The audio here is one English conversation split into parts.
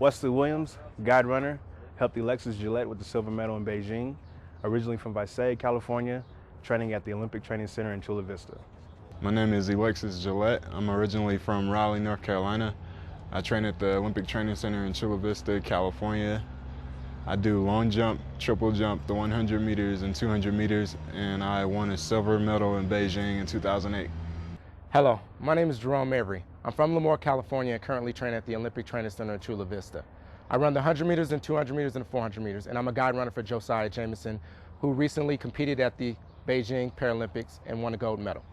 Wesley Williams, guide runner, helped Alexis Gillette with the silver medal in Beijing, originally from Visailles, California, training at the Olympic Training Center in Chula Vista. My name is Alexis Gillette. I'm originally from Raleigh, North Carolina. I train at the Olympic Training Center in Chula Vista, California. I do long jump, triple jump, the 100 meters and 200 meters, and I won a silver medal in Beijing in 2008. Hello, my name is Jerome Avery. I'm from Lemoore, California, and currently train at the Olympic Training Center in Chula Vista. I run the 100 meters and 200 meters and 400 meters, and I'm a guide runner for Josiah Jameson, who recently competed at the Beijing Paralympics and won a gold medal.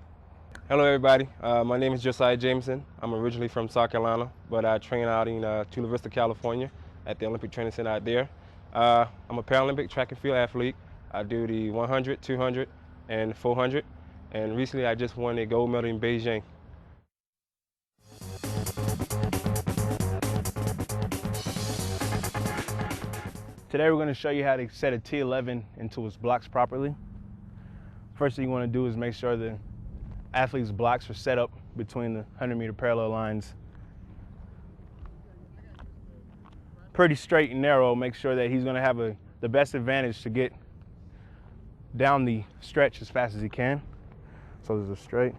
Hello everybody, my name is Josiah Jameson. I'm originally from South Carolina, but I train out in Chula Vista, California at the Olympic Training Center out there. I'm a Paralympic track and field athlete. I do the 100, 200, and 400, and recently I just won a gold medal in Beijing. Today we're going to show you how to set a T11 into its blocks properly. First thing you want to do is make sure the athlete's blocks are set up between the 100-meter parallel lines pretty straight and narrow. Make sure that he's going to have the best advantage to get down the stretch as fast as he can. So there's a straight.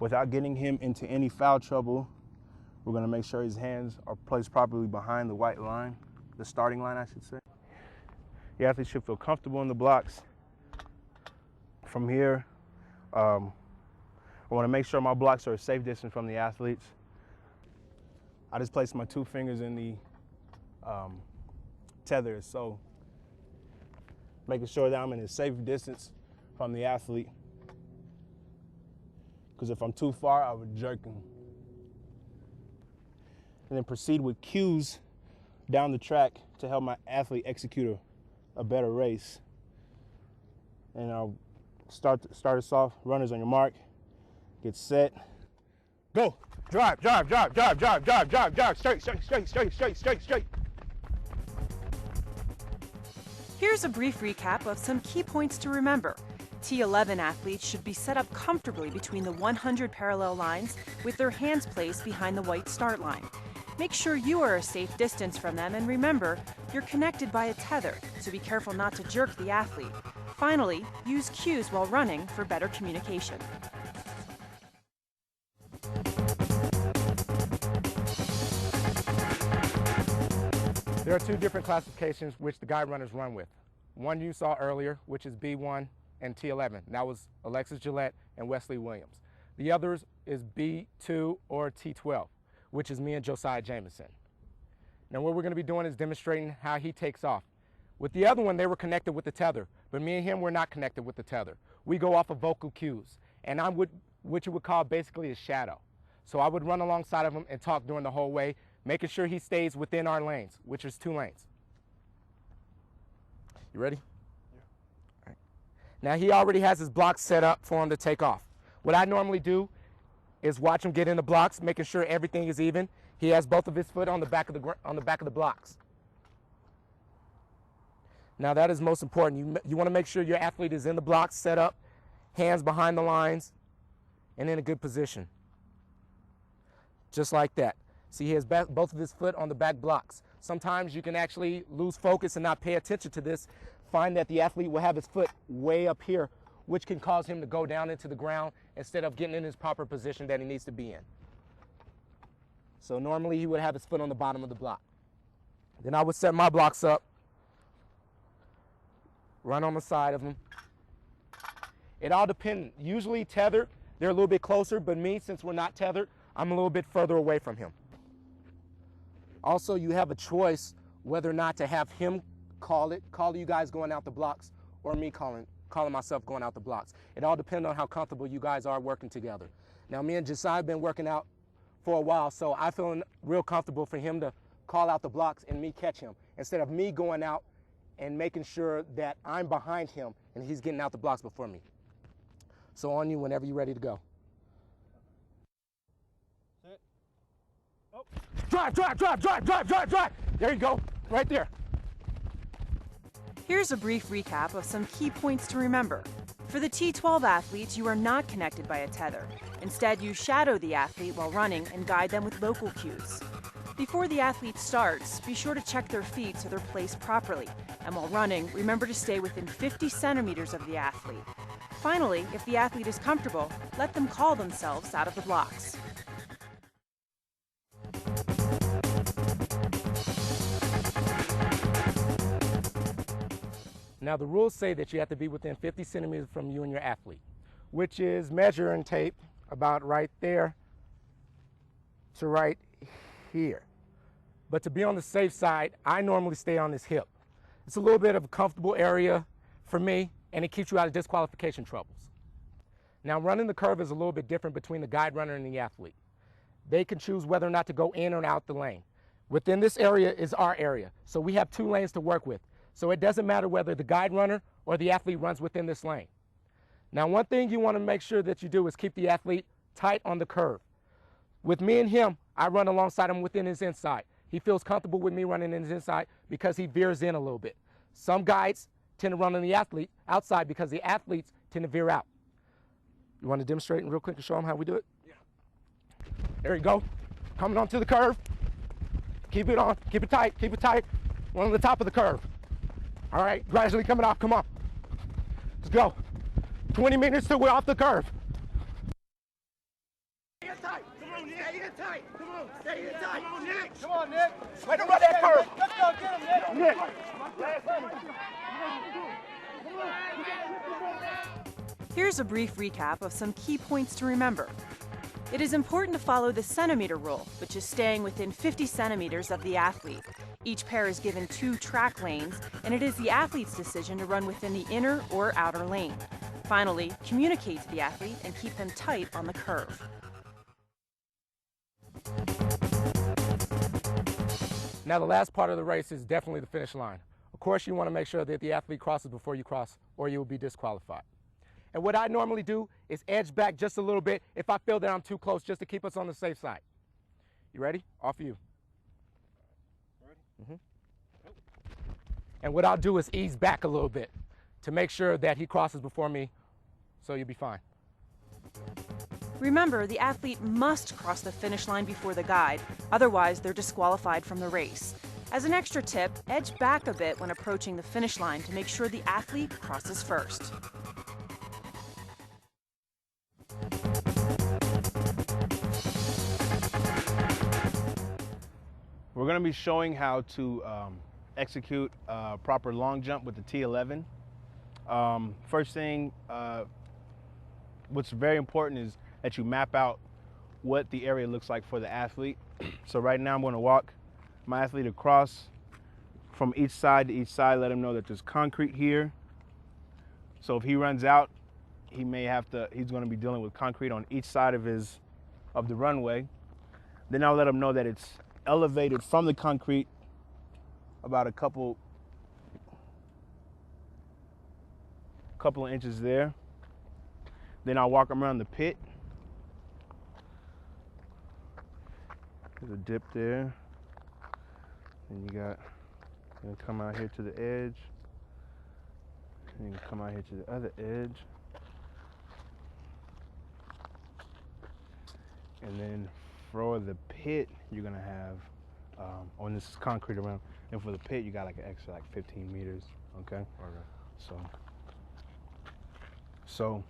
Without getting him into any foul trouble, we're going to make sure his hands are placed properly behind the white line, the starting line, I should say. The athlete should feel comfortable in the blocks. From here, I want to make sure my blocks are a safe distance from the athletes. I just place my 2 fingers in the tethers, so making sure that I'm in a safe distance from the athlete. Because if I'm too far, I would jerk him. And then proceed with cues down the track to help my athlete execute a better race. And I'll start us off. Runners on your mark, get set, go. Drive, drive, drive, drive, drive, drive, drive, drive, straight, straight, straight, straight, straight, straight, straight. Here's a brief recap of some key points to remember. T11 athletes should be set up comfortably between the 100 parallel lines with their hands placed behind the white start line. Make sure you are a safe distance from them, and remember, you're connected by a tether, so be careful not to jerk the athlete. Finally, use cues while running for better communication. There are 2 different classifications which the guide runners run with. One you saw earlier, which is B1 and T11. That was Alexis Gillette and Wesley Williams. The others is B2 or T12, which is me and Josiah Jameson. Now what we're going to be doing is demonstrating how he takes off. With the other one, they were connected with the tether, but me and him were not connected with the tether. We go off of vocal cues, and I'm what you would call basically a shadow. So I would run alongside of him and talk during the whole way, making sure he stays within our lanes, which is 2 lanes. You ready? Yeah. All right. Now he already has his blocks set up for him to take off. What I normally do is watch him get in the blocks, making sure everything is even. He has both of his foot on the back of the blocks. Now that is most important. You want to make sure your athlete is in the blocks, set up, hands behind the lines, and in a good position. Just like that. See, he has both of his foot on the back blocks. Sometimes you can actually lose focus and not pay attention to this. Find that the athlete will have his foot way up here, which can cause him to go down into the ground instead of getting in his proper position that he needs to be in. So normally he would have his foot on the bottom of the block. Then I would set my blocks up, run on the side of them. It all depends. Usually tethered, they're a little bit closer, but me, since we're not tethered, I'm a little bit further away from him. Also, you have a choice whether or not to have him call you guys going out the blocks, or me calling myself going out the blocks. It all depends on how comfortable you guys are working together. Now, me and Josiah have been working out for a while, so I feel real comfortable for him to call out the blocks and me catch him, instead of me going out and making sure that I'm behind him and he's getting out the blocks before me. So on you whenever you're ready to go. Set. Oh. Drive, drive, drive, drive, drive, drive, drive. There you go, right there. Here's a brief recap of some key points to remember. For the T12 athletes, you are not connected by a tether. Instead, you shadow the athlete while running and guide them with local cues. Before the athlete starts, be sure to check their feet so they're placed properly. And while running, remember to stay within 50 centimeters of the athlete. Finally, if the athlete is comfortable, let them call themselves out of the blocks. Now the rules say that you have to be within 50 centimeters from you and your athlete, which is measuring tape about right there to right here. But to be on the safe side, I normally stay on this hip. It's a little bit of a comfortable area for me, and it keeps you out of disqualification troubles. Now running the curve is a little bit different between the guide runner and the athlete. They can choose whether or not to go in or out the lane. Within this area is our area, so we have 2 lanes to work with. So it doesn't matter whether the guide runner or the athlete runs within this lane. Now one thing you want to make sure that you do is keep the athlete tight on the curve. With me and him, I run alongside him within his inside. He feels comfortable with me running in his inside because he veers in a little bit. Some guides tend to run on the athlete outside because the athletes tend to veer out. You want to demonstrate real quick and show them how we do it? Yeah. There you go. Coming onto the curve. Keep it on. Keep it tight. Keep it tight. One on the top of the curve. All right. Gradually coming off. Come on. Let's go. 20 meters till we're off the curve. Stay in tight. Come on, Nick. Stay in tight. Come on. Stay in tight. Come on, Nick. Come on, Nick. Way to run that curve. Let's go. Get him, Nick. Nick. Here's a brief recap of some key points to remember. It is important to follow the centimeter rule, which is staying within 50 centimeters of the athlete. Each pair is given 2 track lanes, and it is the athlete's decision to run within the inner or outer lane. Finally, communicate to the athlete and keep them tight on the curve. Now the last part of the race is definitely the finish line. Of course, you want to make sure that the athlete crosses before you cross, or you will be disqualified. And what I normally do is edge back just a little bit if I feel that I'm too close, just to keep us on the safe side. You ready? Off of you. Ready? And what I'll do is ease back a little bit to make sure that he crosses before me, so you'll be fine. Remember, the athlete must cross the finish line before the guide, otherwise they're disqualified from the race. As an extra tip, edge back a bit when approaching the finish line to make sure the athlete crosses first. We're going to be showing how to execute a proper long jump with the T11. First thing, what's very important is that you map out what the area looks like for the athlete. So right now I'm going to walk my athlete across from each side to each side, let him know that there's concrete here. So if he runs out, he's going to be dealing with concrete on each side of the runway. Then I'll let him know that it's elevated from the concrete about a couple of inches there. Then I'll walk him around the pit. There's a dip there. Then you're gonna come out here to the edge. And you can come out here to the other edge. And then for the pit, you're gonna have, and this is concrete around, and for the pit, you got like an extra 15 meters, okay? So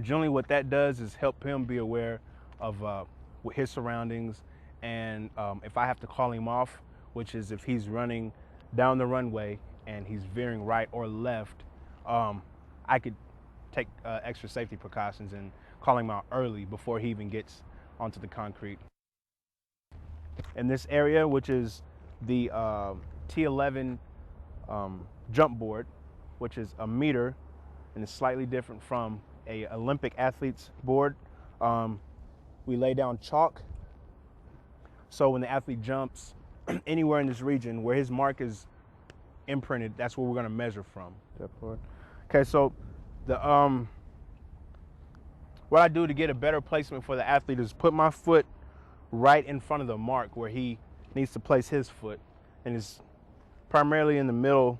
generally what that does is help him be aware of his surroundings, and if I have to call him off, which is if he's running down the runway and he's veering right or left, I could take extra safety precautions and call him out early before he even gets onto the concrete. In this area, which is the T11 jump board, which is a meter and is slightly different from a Olympic athlete's board, we lay down chalk. So when the athlete jumps anywhere in this region where his mark is imprinted, that's where we're going to measure from. Okay, so what I do to get a better placement for the athlete is put my foot right in front of the mark where he needs to place his foot, and it's primarily in the middle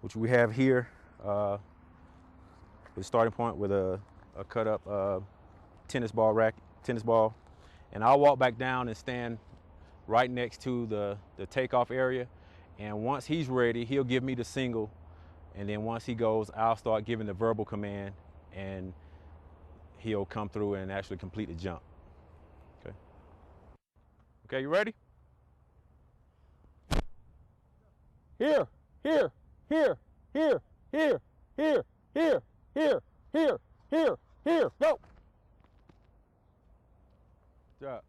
which we have here, the starting point with a cut up tennis ball, and I'll walk back down and stand right next to the takeoff area. And once he's ready, he'll give me the single. And then once he goes, I'll start giving the verbal command, and he'll come through and actually complete the jump. Okay. Okay, you ready? Here, here, here, here, here, here, here, here, here, here, here, go. Job.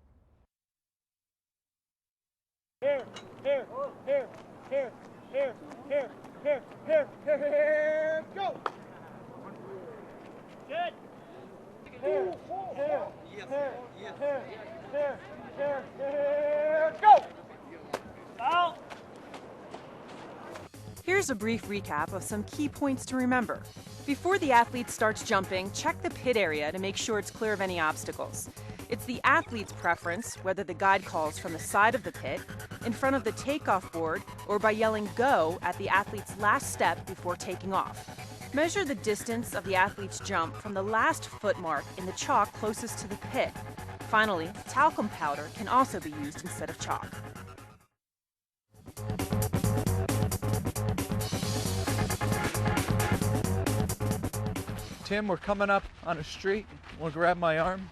Here, here, here, here, here, here, here, here, here, go. Good. Here, here, here, here, here, here, here, go. Out. Here's a brief recap of some key points to remember. Before the athlete starts jumping, check the pit area to make sure it's clear of any obstacles. It's the athlete's preference whether the guide calls from the side of the pit, in front of the takeoff board, or by yelling "go" at the athlete's last step before taking off. Measure the distance of the athlete's jump from the last foot mark in the chalk closest to the pit. Finally, talcum powder can also be used instead of chalk. Tim, we're coming up on a street. We'll grab my arm.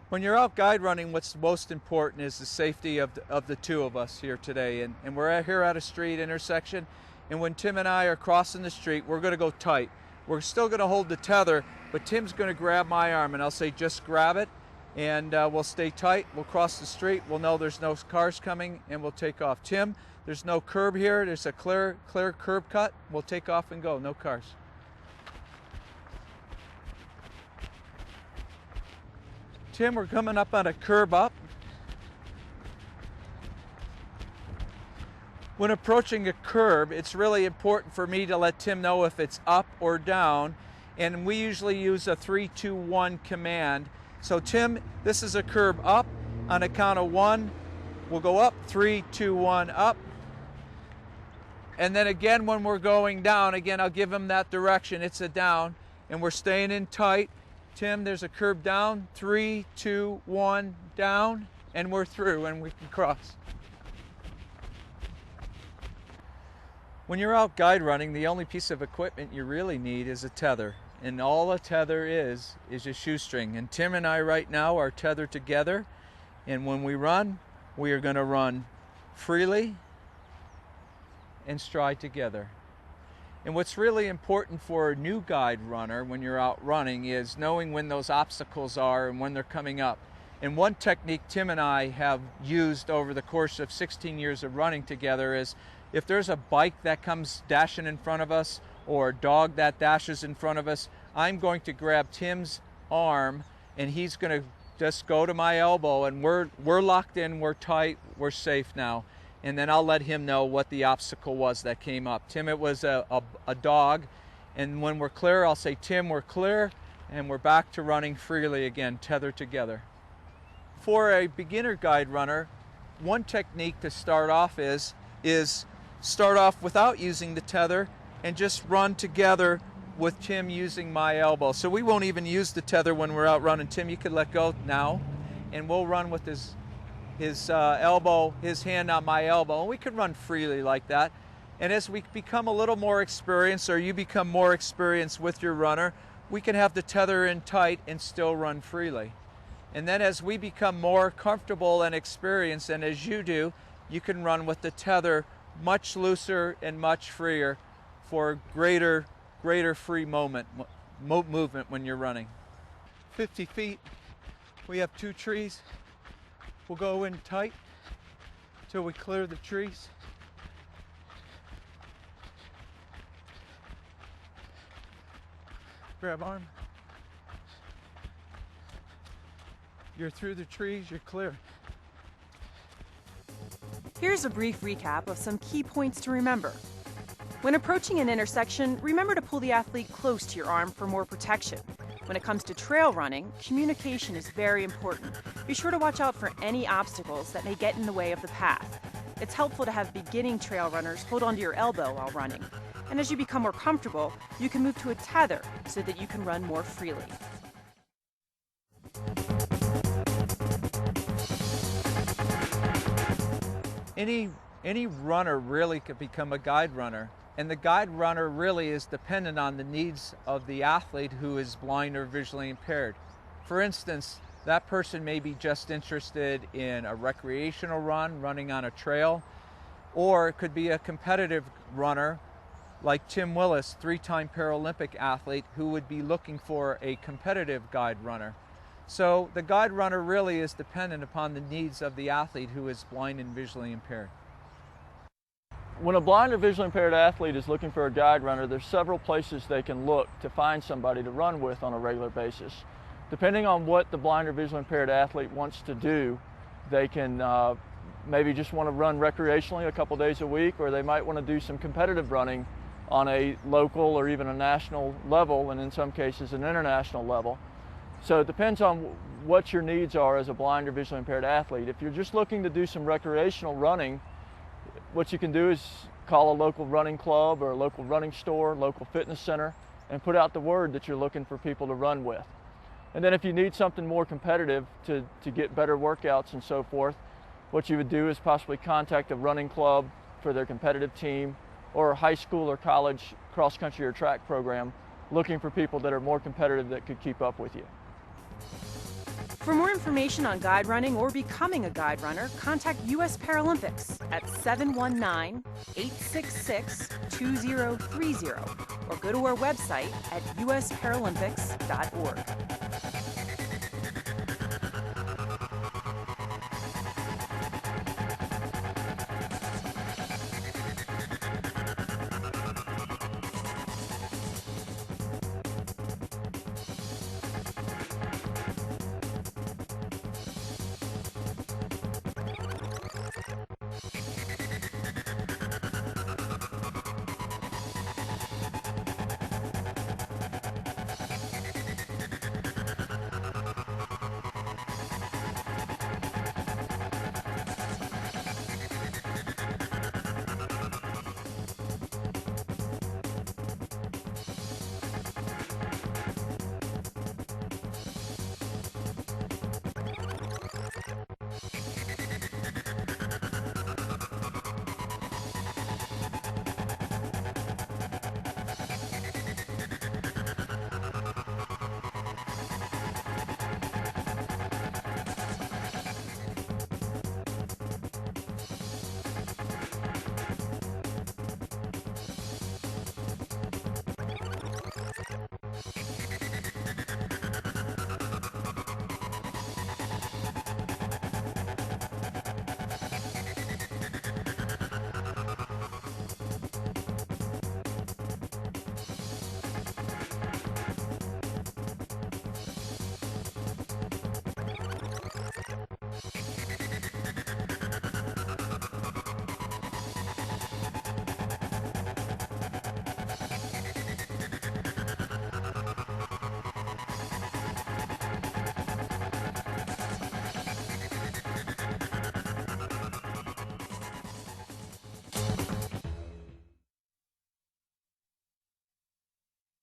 When you're out guide running, what's most important is the safety of the two of us here today. And we're here at a street intersection. And when Tim and I are crossing the street, we're going to go tight. We're still going to hold the tether, but Tim's going to grab my arm, and I'll say, just grab it. And we'll stay tight. We'll cross the street. We'll know there's no cars coming, and we'll take off. Tim, there's no curb here. There's a clear curb cut. We'll take off and go. No cars. Tim, we're coming up on a curb up. When approaching a curb, it's really important for me to let Tim know if it's up or down. And we usually use a 3-2-1 command. So Tim, this is a curb up. On a count of 1, we'll go up. 3, 2, 1, up. And then again, when we're going down, again, I'll give him that direction. It's a down, and we're staying in tight. Tim, there's a curb down. 3, 2, 1, down, and we're through, and we can cross. When you're out guide running, the only piece of equipment you really need is a tether. And all a tether is a shoestring. And Tim and I right now are tethered together. And when we run, we are going to run freely and stride together. And what's really important for a new guide runner when you're out running is knowing when those obstacles are and when they're coming up. And one technique Tim and I have used over the course of 16 years of running together is if there's a bike that comes dashing in front of us or a dog that dashes in front of us, I'm going to grab Tim's arm and he's going to just go to my elbow, and we're locked in, we're tight, we're safe now. And then I'll let him know what the obstacle was that came up. Tim, it was a dog, and when we're clear, I'll say, Tim, we're clear, and we're back to running freely again, tethered together. For a beginner guide runner, one technique to start off is start off without using the tether and just run together with Tim using my elbow. So we won't even use the tether when we're out running. Tim, you could let go now, and we'll run with his elbow, his hand on my elbow, and we can run freely like that. And as we become a little more experienced, or you become more experienced with your runner, we can have the tether in tight and still run freely. And then as we become more comfortable and experienced, and as you do, you can run with the tether much looser and much freer for greater free movement when you're running. 50 feet, we have 2 trees. We'll go in tight till we clear the trees. Grab arm. You're through the trees, you're clear. Here's a brief recap of some key points to remember. When approaching an intersection, remember to pull the athlete close to your arm for more protection. When it comes to trail running, communication is very important. Be sure to watch out for any obstacles that may get in the way of the path. It's helpful to have beginning trail runners hold onto your elbow while running. And as you become more comfortable, you can move to a tether so that you can run more freely. Any runner really could become a guide runner, and the guide runner really is dependent on the needs of the athlete who is blind or visually impaired. For instance, that person may be just interested in a recreational run, running on a trail, or it could be a competitive runner like Tim Willis, 3-time Paralympic athlete, who would be looking for a competitive guide runner. So the guide runner really is dependent upon the needs of the athlete who is blind and visually impaired. When a blind or visually impaired athlete is looking for a guide runner, there's several places they can look to find somebody to run with on a regular basis. Depending on what the blind or visually impaired athlete wants to do, they can maybe just want to run recreationally a couple days a week, or they might want to do some competitive running on a local or even a national level, and in some cases an international level. So it depends on what your needs are as a blind or visually impaired athlete. If you're just looking to do some recreational running, what you can do is call a local running club or a local running store, local fitness center, and put out the word that you're looking for people to run with. And then if you need something more competitive to get better workouts and so forth, what you would do is possibly contact a running club for their competitive team, or a high school or college cross-country or track program looking for people that are more competitive that could keep up with you. For more information on guide running or becoming a guide runner, contact U.S. Paralympics at 719-866-2030 or go to our website at usparalympics.org.